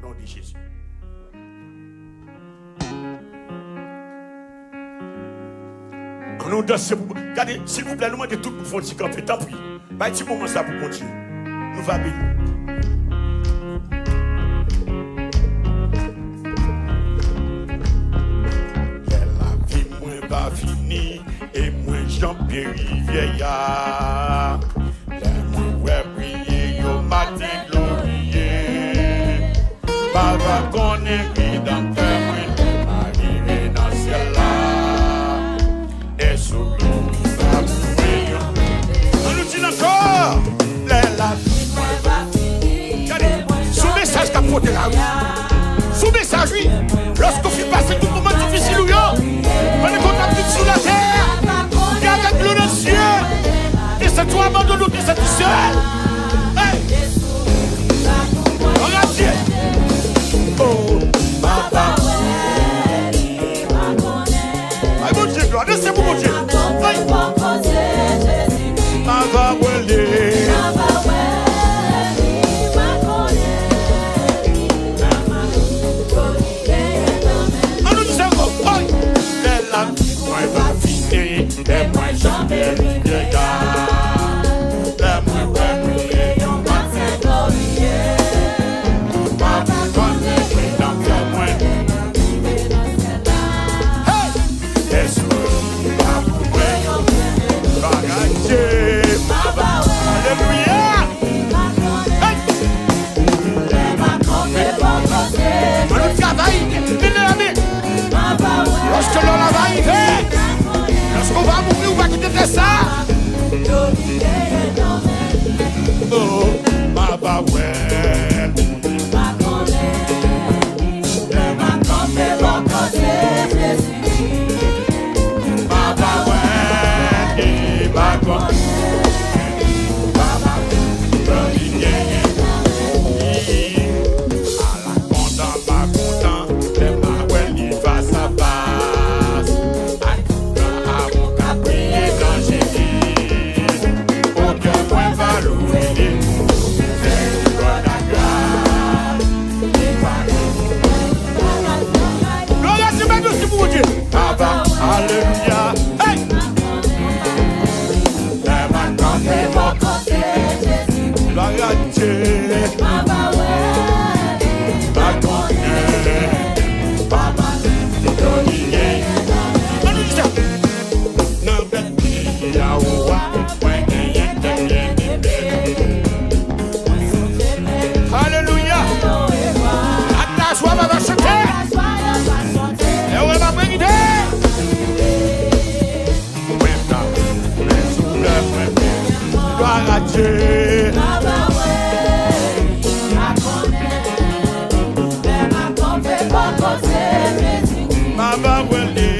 nom de Jésus. Nous dansons pour... Regardez, s'il vous plaît, nous demandons tout pour faire un petit camp. Tant pis. Bah, un petit moment ça pour continuer. Nous va bénir. La vie, moi, va finir. Et moi, Jean-Pierre vieillard. La moi, prier, yo matin glorieux. Papa, qu'on est rédempteur. On nous dit encore, la sous message qu'a porté la rue, sous message, oui, lorsqu'on fait passer tout moment difficile, on est content sur la terre, et avec le ciel, et c'est toi abandonné, et c'est tout seul. Regarde Dieu. Oh, papa. Aïe, mon Dieu, gloire, laissez vous, mon Dieu. Lorsque l'on va arriver, lorsqu'on va mourir, on va quitter ça. Oh, ma bawel. Ma Alléluia. Hey! Gloire à Dieu. Alléluia. À joie va chanter. Et on va bénir. Gloire à Dieu. Mama wele.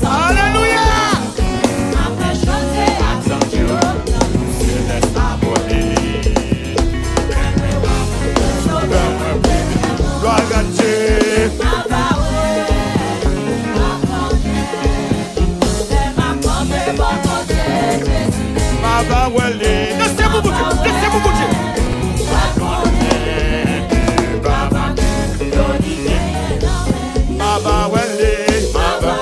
Alléluia. Gloire à Dieu. Baba wele. Laissez-vous bouger. Laissez-vous bouger. Baba wele. Baba.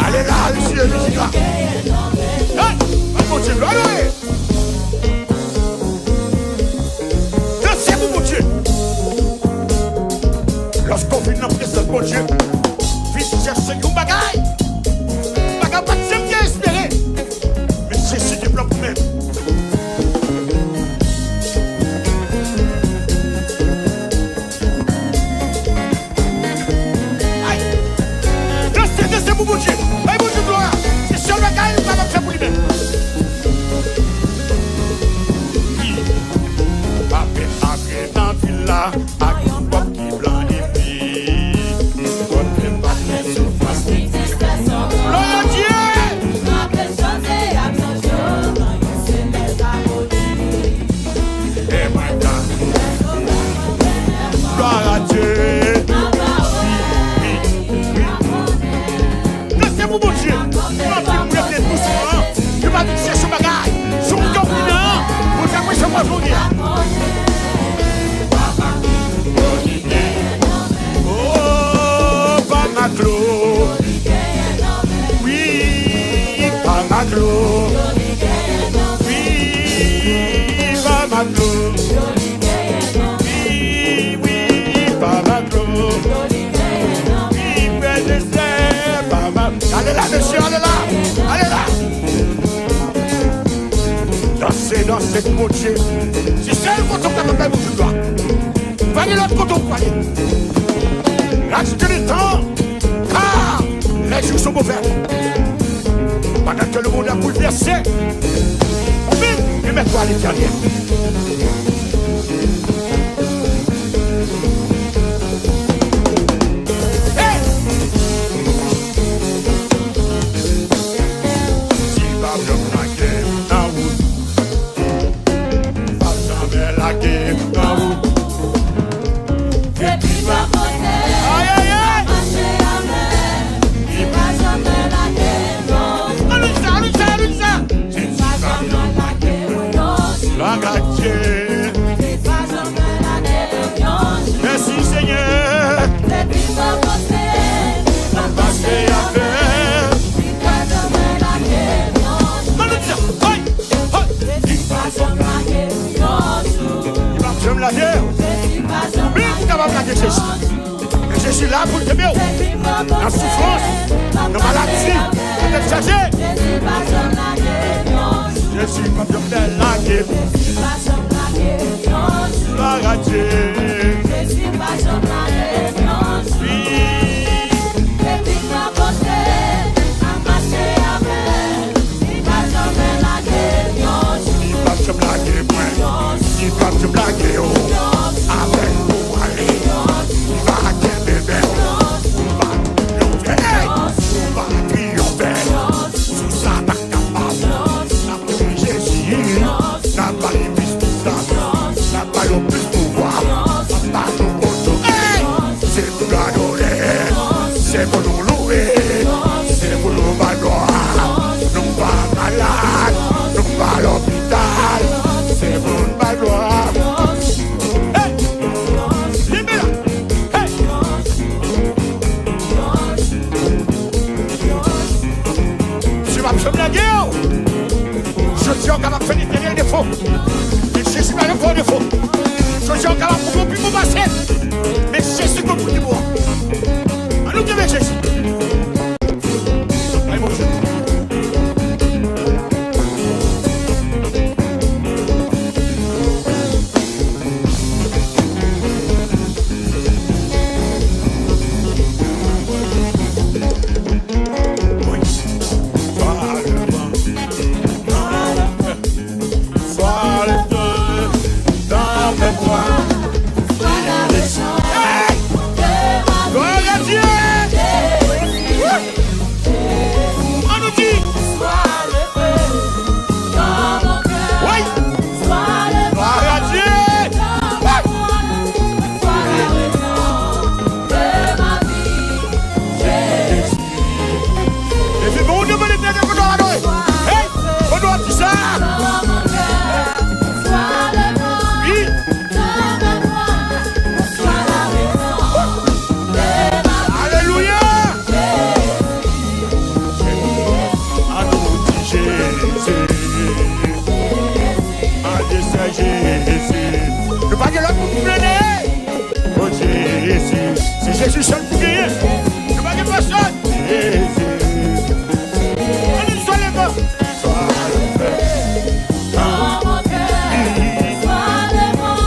Allez là, monsieur, musique là. Hey, on continue, allez. Laissez-vous, mon Dieu. Lorsqu'on vient dans la présence de mon Dieu, vite chercher un bagaille. Bagaille pas de s'aimer bien espérer. Mais c'est ce qui bloque même. dans cette moitié. C'est celle qu'on t'a pas fait mon doigt. Va aller l'autre côté pour aller. Reste le temps, car les jours sont mauvais. Pendant que le monde a bouleversé, vite, et mets-toi à l'éternel. Merci Seigneur. Je suis là pour te mettre la souffrance, la maladie, la charger. Je suis pas de la guerre. C'est pour nous louer, c'est pour nous valoir. Nous pas malades, nous pas à l'hôpital, c'est pour nous valoir. Hey, libère, hey. Je vais me la guerre. Je suis encore capable de faire des défauts. Je suis pas encore défaut. Je suis encore capable de faire plus pour passer. Mais c'est ce que vous dites moi. Nous devons Jésus. Allez, mon Dieu. Oui. Sois le Dieu dans mes voies. Jésus seul pour gagner. Ne pas gagner personne. Allez, sois le bon. Sois le bon. Dans mon cœur. Sois le bon.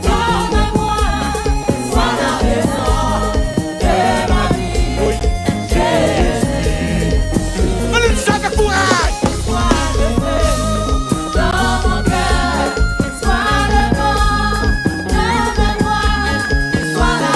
Dans moi. Sois la raison de ma vie. Oui. Jésus. Allez, sois le courage. Sois le feu. Dans mon cœur. Sois le bon. Dans moi. Sois la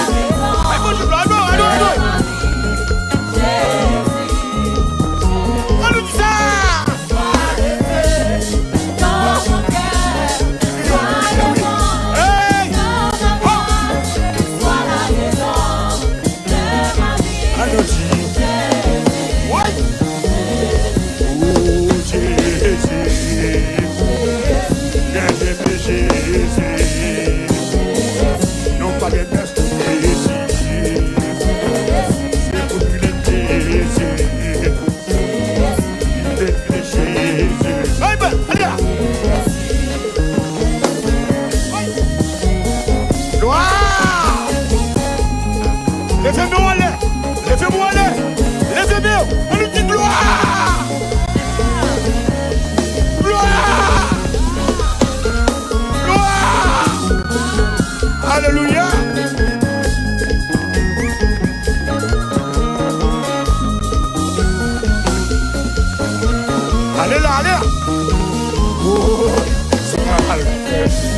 Levez-moi aller, levez-moi aller, levez-moi, on nous dit gloire, gloire, Alléluia. Allez là, allez là. Oh, ça va le faire.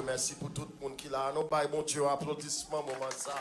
Merci pour tout le monde qui l'a. Nous baillons bon Dieu applaudissement moment ça.